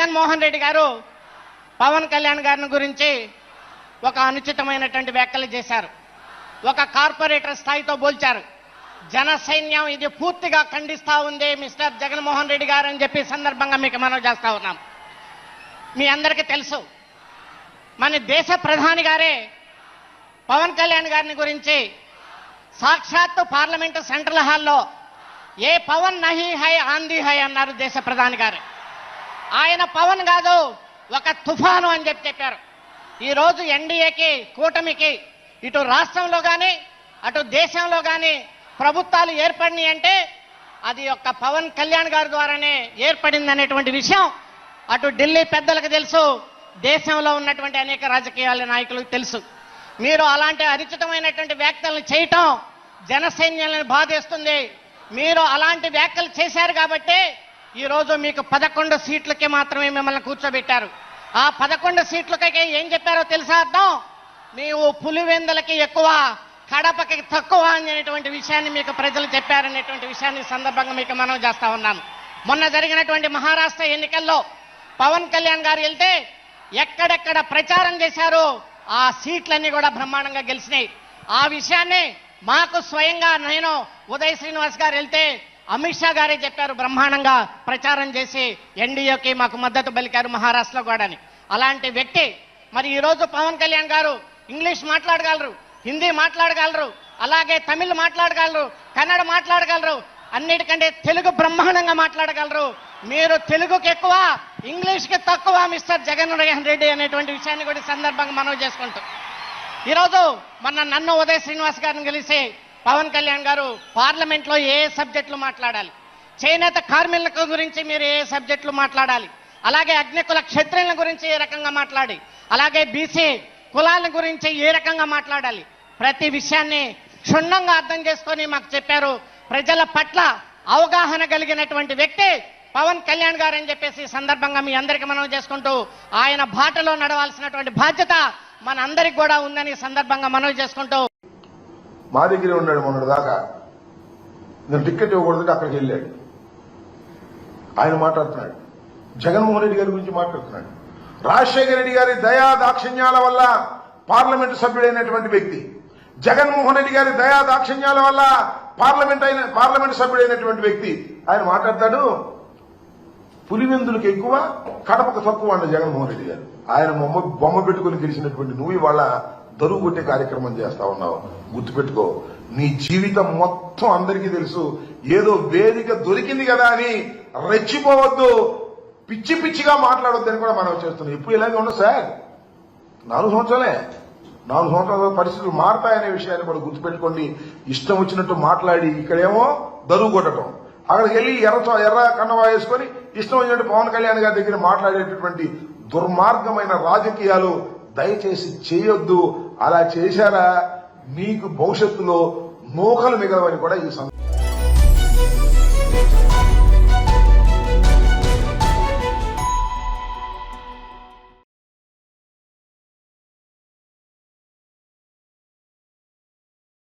జగన్మోహన్ రెడ్డి గారు పవన్ కళ్యాణ్ గారిని గురించి ఒక అనుచితమైనటువంటి వ్యాఖ్యలు చేశారు. ఒక కార్పొరేటర్ స్థాయితో పోల్చారు. జన సైన్యం ఇది పూర్తిగా ఖండిస్తా ఉంది మిస్టర్ జగన్మోహన్ రెడ్డి గారు అని చెప్పి సందర్భంగా మీకు మనం చేస్తా ఉన్నాం. మీ అందరికీ తెలుసు, మన దేశ ప్రధాని గారే పవన్ కళ్యాణ్ గారిని గురించి సాక్షాత్తు పార్లమెంటు సెంట్రల్ హాల్లో ఏ పవన్ నహీ హై ఆంధీ హై అన్నారు దేశ ప్రధాని గారు. ఆయన పవన్ కాదు, ఒక తుఫాను అని చెప్పారు. ఈరోజు ఎన్డీఏకి, కూటమికి ఇటు రాష్ట్రంలో కానీ అటు దేశంలో కానీ ప్రభుత్వాలు ఏర్పడినాయి అంటే అది ఒక్క పవన్ కళ్యాణ్ గారి ద్వారానే ఏర్పడింది అనేటువంటి విషయం అటు ఢిల్లీ పెద్దలకు తెలుసు, దేశంలో ఉన్నటువంటి అనేక రాజకీయాల నాయకులకు తెలుసు. మీరు అలాంటి అరిచితమైనటువంటి వ్యాఖ్యలను చేయటం జనసైన్యాలను బాధేస్తుంది. మీరు అలాంటి వ్యాఖ్యలు చేశారు కాబట్టి ఈరోజు మీకు 11 సీట్లకి మాత్రమే మిమ్మల్ని కూర్చోబెట్టారు. ఆ 11 సీట్లకి ఏం చెప్పారో తెలుసా అర్థం? నీవు పులివెందులకి ఎక్కువ, కడపకి తక్కువ అనేటువంటి విషయాన్ని మీకు ప్రజలు చెప్పారనేటువంటి విషయాన్ని సందర్భంగా మీకు మనం చేస్తా ఉన్నాను. మొన్న జరిగినటువంటి మహారాష్ట్ర ఎన్నికల్లో పవన్ కళ్యాణ్ గారు వెళ్తే ఎక్కడెక్కడ ప్రచారం చేశారో ఆ సీట్లన్నీ కూడా బ్రహ్మాండంగా గెలిచినాయి. ఆ విషయాన్ని మాకు స్వయంగా నేను ఉదయ్ శ్రీనివాస్ గారు వెళ్తే అమిత్ షా గారే చెప్పారు, బ్రహ్మాండంగా ప్రచారం చేసి ఎన్డీఏకి మాకు మద్దతు పలికారు మహారాష్ట్రలో కూడా అని. అలాంటి వ్యక్తి మరి ఈరోజు పవన్ కళ్యాణ్ గారు ఇంగ్లీష్ మాట్లాడగలరు, హిందీ మాట్లాడగలరు, అలాగే తమిళ్ మాట్లాడగలరు, కన్నడ మాట్లాడగలరు, అన్నిటికంటే తెలుగు బ్రహ్మాండంగా మాట్లాడగలరు. మీరు తెలుగుకి ఎక్కువ, ఇంగ్లీష్కి తక్కువ మిస్టర్ జగన్మోహన్ రెడ్డి అనేటువంటి విషయాన్ని కూడా సందర్భంగా మనం చేసుకుంటాం. ఈరోజు నన్ను ఉదయ్ శ్రీనివాస్ గారిని కలిసి పవన్ కళ్యాణ్ గారు పార్లమెంట్లో ఏ సబ్జెక్టులు మాట్లాడాలి, చేనేత కార్మికుల గురించి మీరు ఏ సబ్జెక్టులు మాట్లాడాలి, అలాగే అగ్నికుల క్షత్రియుల గురించి ఏ రకంగా మాట్లాడి, అలాగే బీసీ కులాల గురించి ఏ రకంగా మాట్లాడాలి, ప్రతి విషయాన్ని క్షుణ్ణంగా అర్థం చేసుకొని మాకు చెప్పారు. ప్రజల పట్ల అవగాహన కలిగినటువంటి వ్యక్తి పవన్ కళ్యాణ్ గారు అని చెప్పేసి సందర్భంగా మీ అందరికీ మనం చేసుకుంటూ ఆయన బాటలో నడవాల్సినటువంటి బాధ్యత మన అందరికి కూడా ఉందని సందర్భంగా మనం చేసుకుంటూ మా దగ్గరే ఉన్నాడు మొన్నటి దాకా. నేను టికెట్ ఇవ్వకూడదు అక్కడికి వెళ్ళాడు. ఆయన మాట్లాడుతున్నాడు, జగన్మోహన్ రెడ్డి గారి గురించి మాట్లాడుతున్నాడు. రాజశేఖర రెడ్డి గారి దయా దాక్షిణ్యాల వల్ల పార్లమెంటు సభ్యుడైనటువంటి వ్యక్తి, జగన్మోహన్ రెడ్డి గారి దయా దాక్షిణ్యాల వల్ల పార్లమెంటు సభ్యుడైనటువంటి వ్యక్తి ఆయన మాట్లాడతాడు. పులివెందులకు ఎక్కువ, కడపకు తక్కువ అన్న జగన్మోహన్ రెడ్డి గారు. ఆయన బొమ్మ పెట్టుకుని గెలిచినటువంటి నువ్వు ఇవాళ దరువు కొట్టే కార్యక్రమం చేస్తా ఉన్నావు. గుర్తుపెట్టుకో, నీ జీవితం మొత్తం అందరికీ తెలుసు. ఏదో వేదిక దొరికింది కదా అని రెచ్చిపోవద్దు, పిచ్చి పిచ్చిగా మాట్లాడొద్దని కూడా మనం చేస్తున్నాం. ఇప్పుడు ఇలాగే ఉండదు సార్. 4 సంవత్సరాలే, 4 సంవత్సరాల పరిస్థితులు మారతాయనే విషయాన్ని కూడా గుర్తుపెట్టుకోండి. ఇష్టం వచ్చినట్టు మాట్లాడి ఇక్కడేమో దరువు కొట్టడం, అక్కడికి వెళ్ళి ఎర్ర కన్నవా వేసుకొని ఇష్టం వచ్చినట్టు పవన్ కళ్యాణ్ గారి దగ్గర మాట్లాడేటటువంటి దుర్మార్గమైన రాజకీయాలు దయచేసి చేయొద్దు. అలా చేశారా మీకు భవిష్యత్తులో నూకలు మిగలవని కూడా ఈ